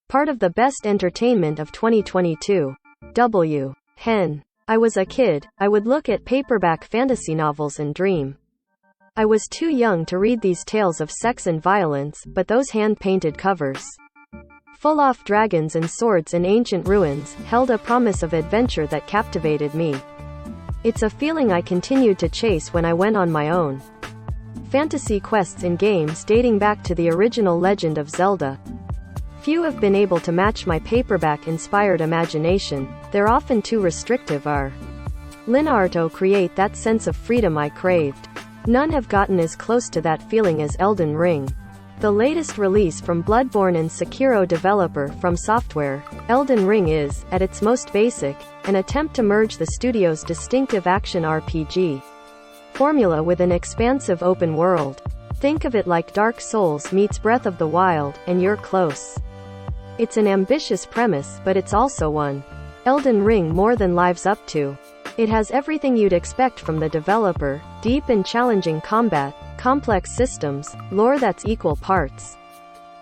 Part of the best entertainment of 2022. Hen. I was a kid, I would look at paperback fantasy novels and dream. I was too young to read these tales of sex and violence, but those hand-painted covers, full-off dragons and swords in ancient ruins, held a promise of adventure that captivated me. It's a feeling I continued to chase when I went on my own fantasy quests in games dating back to the original Legend of Zelda. Few have been able to match my paperback-inspired imagination. They're often too restrictive or linear create that sense of freedom I craved. None have gotten as close to that feeling as Elden Ring. The latest release from Bloodborne and Sekiro developer From Software, Elden Ring is, at its most basic, an attempt to merge the studio's distinctive action RPG formula with an expansive open world. Think of it like Dark Souls meets Breath of the Wild, and you're close. It's an ambitious premise, but it's also one Elden Ring more than lives up to. It has everything you'd expect from the developer: deep and challenging combat, complex systems, lore that's equal parts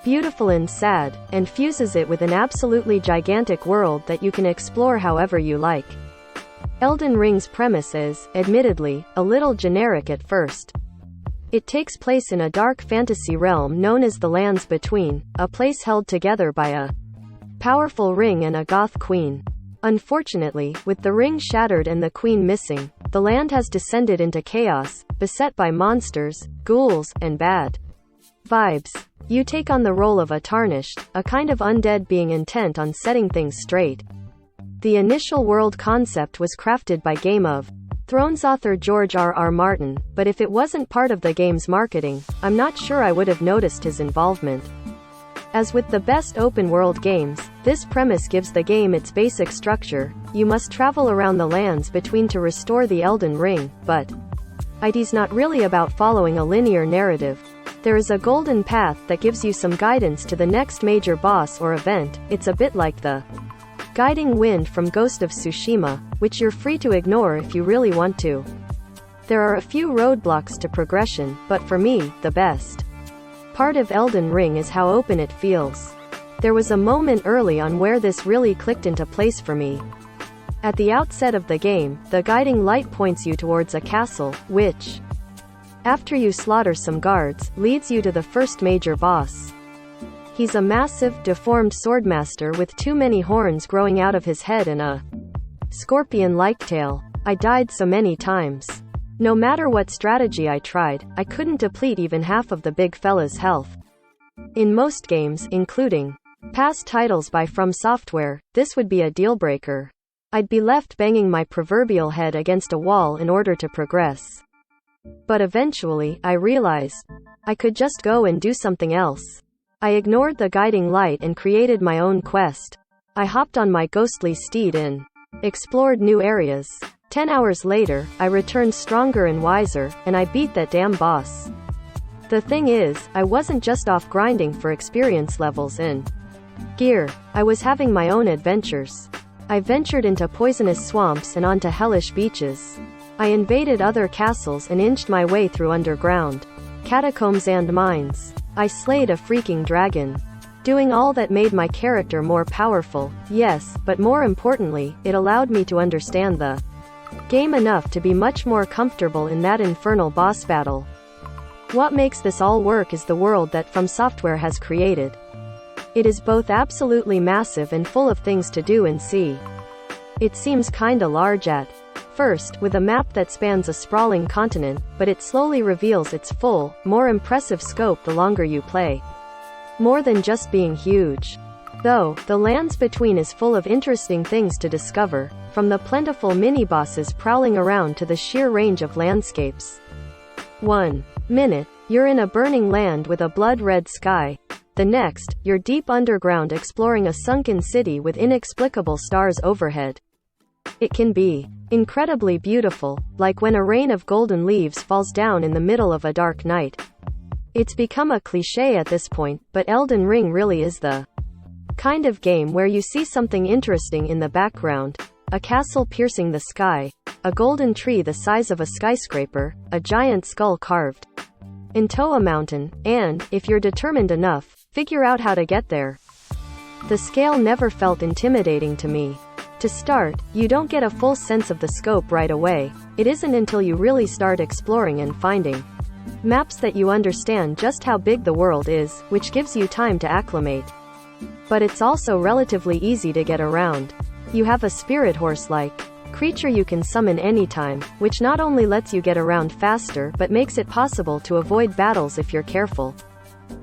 beautiful and sad, and fuses it with an absolutely gigantic world that you can explore however you like. Elden Ring's premise is, admittedly, a little generic at first. It takes place in a dark fantasy realm known as the Lands Between, a place held together by a powerful ring and a goth queen. Unfortunately, with the ring shattered and the queen missing, the land has descended into chaos, beset by monsters, ghouls, and bad vibes. You take on the role of a tarnished, a kind of undead being intent on setting things straight. The initial world concept was crafted by Game of Thrones author George R.R. Martin, but if it wasn't part of the game's marketing, I'm not sure I would have noticed his involvement. As with the best open-world games, this premise gives the game its basic structure. You must travel around the Lands Between to restore the Elden Ring, but it's not really about following a linear narrative. There is a golden path that gives you some guidance to the next major boss or event. It's a bit like the guiding wind from Ghost of Tsushima, which you're free to ignore if you really want to. There are a few roadblocks to progression, but for me, the best part of Elden Ring is how open it feels. There was a moment early on where this really clicked into place for me. At the outset of the game, the guiding light points you towards a castle, which, after you slaughter some guards, leads you to the first major boss. He's a massive, deformed swordmaster with too many horns growing out of his head and a scorpion-like tail. I died so many times. No matter what strategy I tried, I couldn't deplete even half of the big fella's health. In most games, including past titles by From Software, this would be a deal-breaker. I'd be left banging my proverbial head against a wall in order to progress. But eventually, I realized I could just go and do something else. I ignored the guiding light and created my own quest. I hopped on my ghostly steed and explored new areas. 10 hours later, I returned stronger and wiser, and I beat that damn boss. The thing is, I wasn't just off grinding for experience levels and gear. I was having my own adventures. I ventured into poisonous swamps and onto hellish beaches. I invaded other castles and inched my way through underground catacombs and mines. I slayed a freaking dragon. Doing all that made my character more powerful, yes, but more importantly, it allowed me to understand the game enough to be much more comfortable in that infernal boss battle. What makes this all work is the world that From Software has created. It is both absolutely massive and full of things to do and see. It seems kinda large at first, with a map that spans a sprawling continent, but it slowly reveals its full, more impressive scope the longer you play. More than just being huge. Though, the Lands Between is full of interesting things to discover, from the plentiful mini-bosses prowling around to the sheer range of landscapes. 1 minute, you're in a burning land with a blood-red sky. The next, you're deep underground exploring a sunken city with inexplicable stars overhead. It can be incredibly beautiful, like when a rain of golden leaves falls down in the middle of a dark night. It's become a cliché at this point, but Elden Ring really is the kind of game where you see something interesting in the background. A castle piercing the sky, a golden tree the size of a skyscraper, a giant skull carved into a mountain, and, if you're determined enough, figure out how to get there. The scale never felt intimidating to me. To start, you don't get a full sense of the scope right away. It isn't until you really start exploring and finding maps that you understand just how big the world is, which gives you time to acclimate. But it's also relatively easy to get around. You have a spirit horse-like creature you can summon anytime, which not only lets you get around faster but makes it possible to avoid battles if you're careful.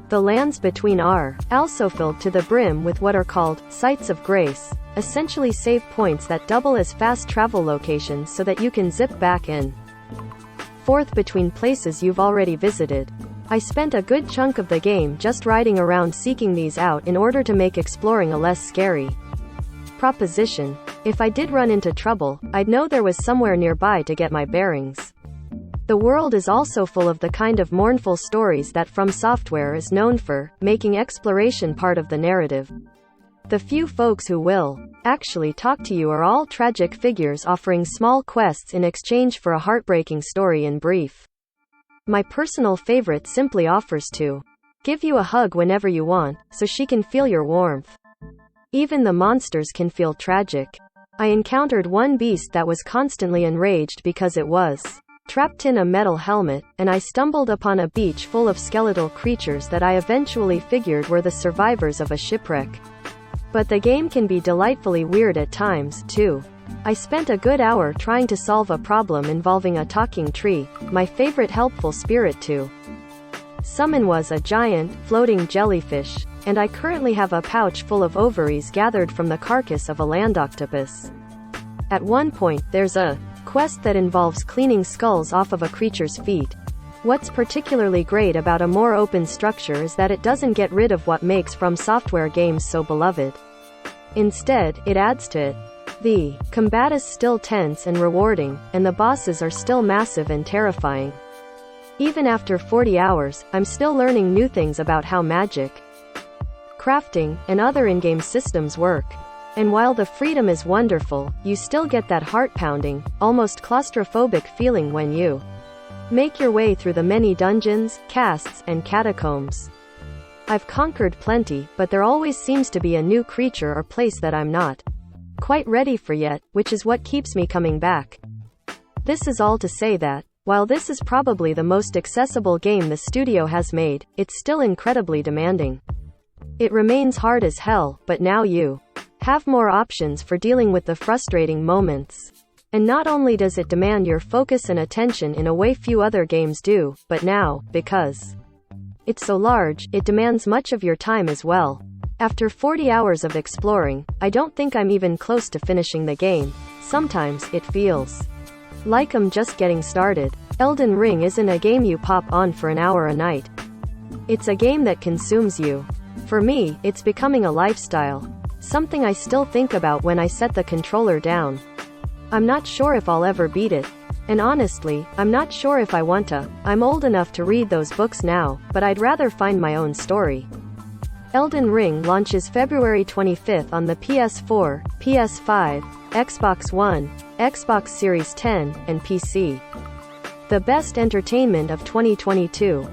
The lands between are also filled to the brim with what are called sites of grace, essentially save points that double as fast travel locations so that you can zip back and forth between places you've already visited. I spent a good chunk of the game just riding around seeking these out in order to make exploring a less scary proposition. If I did run into trouble, I'd know there was somewhere nearby to get my bearings. The world is also full of the kind of mournful stories that From Software is known for, making exploration part of the narrative. The few folks who will actually talk to you are all tragic figures offering small quests in exchange for a heartbreaking story in brief. My personal favorite simply offers to give you a hug whenever you want, so she can feel your warmth. Even the monsters can feel tragic. I encountered one beast that was constantly enraged because it was trapped in a metal helmet, and I stumbled upon a beach full of skeletal creatures that I eventually figured were the survivors of a shipwreck. But the game can be delightfully weird at times, too. I spent a good hour trying to solve a problem involving a talking tree. My favorite helpful spirit to summon was a giant, floating jellyfish, and I currently have a pouch full of ovaries gathered from the carcass of a land octopus. At one point, there's a quest that involves cleaning skulls off of a creature's feet. What's particularly great about a more open structure is that it doesn't get rid of what makes From Software games so beloved. Instead, it adds to it. The combat is still tense and rewarding, and the bosses are still massive and terrifying. Even after 40 hours, I'm still learning new things about how magic, crafting, and other in-game systems work. And while the freedom is wonderful, you still get that heart-pounding, almost claustrophobic feeling when you make your way through the many dungeons, casts, and catacombs. I've conquered plenty, but there always seems to be a new creature or place that I'm not quite ready for yet, which is what keeps me coming back. This is all to say that, while this is probably the most accessible game the studio has made, it's still incredibly demanding. It remains hard as hell, but now you have more options for dealing with the frustrating moments. And not only does it demand your focus and attention in a way few other games do, but now, because it's so large, it demands much of your time as well. After 40 hours of exploring, I don't think I'm even close to finishing the game. Sometimes, it feels like I'm just getting started. Elden Ring isn't a game you pop on for an hour a night. It's a game that consumes you. For me, it's becoming a lifestyle. Something I still think about when I set the controller down. I'm not sure if I'll ever beat it. And honestly, I'm not sure if I want to. I'm old enough to read those books now, but I'd rather find my own story. Elden Ring launches February 25th on the PS4, PS5, Xbox One, Xbox Series X, and PC. The best entertainment of 2022.